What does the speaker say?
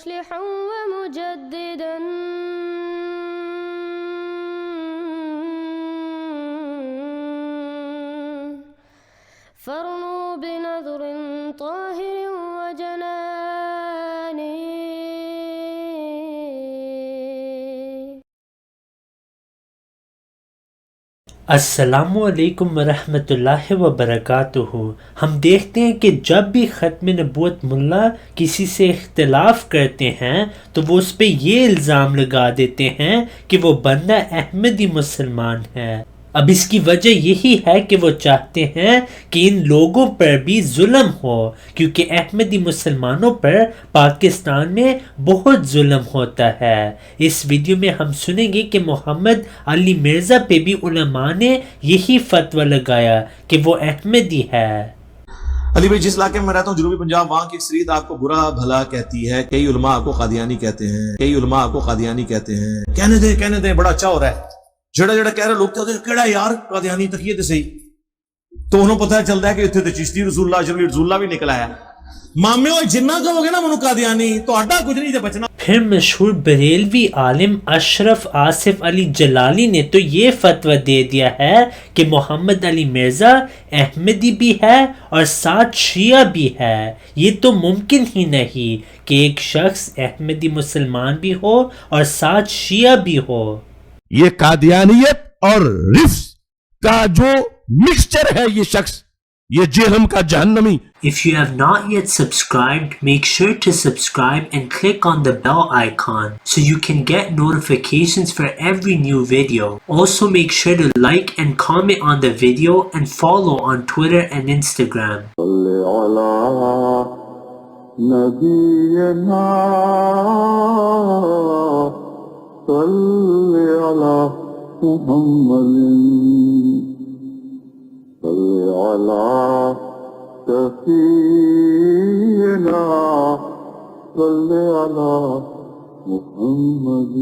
मुस्लिहन व मुजद्दिदन फरनू बिनज़रिन ताहिरिन व जनानी। अस्सलामुअलैकुम वरहमतुल्लाहि वबरकातुहू। हम देखते हैं कि जब भी ख़त्म नबूवत मुल्ला किसी से इख्तिलाफ़ करते हैं तो वो उस पर ये इल्ज़ाम लगा देते हैं कि वो बंदा अहमदी मुसलमान है। अब इसकी वजह यही है कि वो चाहते हैं कि इन लोगों पर भी जुल्म हो, क्योंकि अहमदी मुसलमानों पर पाकिस्तान में बहुत जुल्म होता है। इस वीडियो में हम सुनेंगे कि मोहम्मद अली मिर्ज़ा पे भी उलमा ने यही फतवा लगाया कि वो अहमदी है। अली भाई, जिस इलाके में रहता हूँ जनूबी पंजाब, वहाँ की अक्सरियत आपको बुरा भला कहती है। कई उलमा आपको कादियानी कहते हैं, कई उलमा आपको कादियानी कहते हैं। कहने दे बड़ा अच्छा हो रहा है। जड़ा जड़ा कह रहे लोग केड़ा यार कादियानी तकिए ते सही, तो उन्होंने पता चलता है कि इतने चिश्ती रसूलुल्लाह शबीर रसूलुल्लाह भी निकला है। मामे हो जिन्ना कहोगे ना मनु कादियानी तो आडा कुछ नहीं बचना। फिर मशहूर बरेलवी आलिम अशरफ आसिफ अली जलाली ने तो ये फतवा दे दिया है कि मोहम्मद अली मिर्ज़ा अहमदी भी है और साथ शिया भी है। ये तो मुमकिन ही नहीं कि एक शख्स अहमदी मुसलमान भी हो और साथ शिया भी हो। ये कादियानियत और रिफ्स का जो मिक्सचर है ये शख्स, ये जेहलम का जहन्नमी। If you have not yet subscribed, make sure to subscribe and click on the bell icon so you can get notifications for every new video. Also make sure to like and comment on the video and follow on Twitter and Instagram. Safina सल्ले अला मुहम्मद।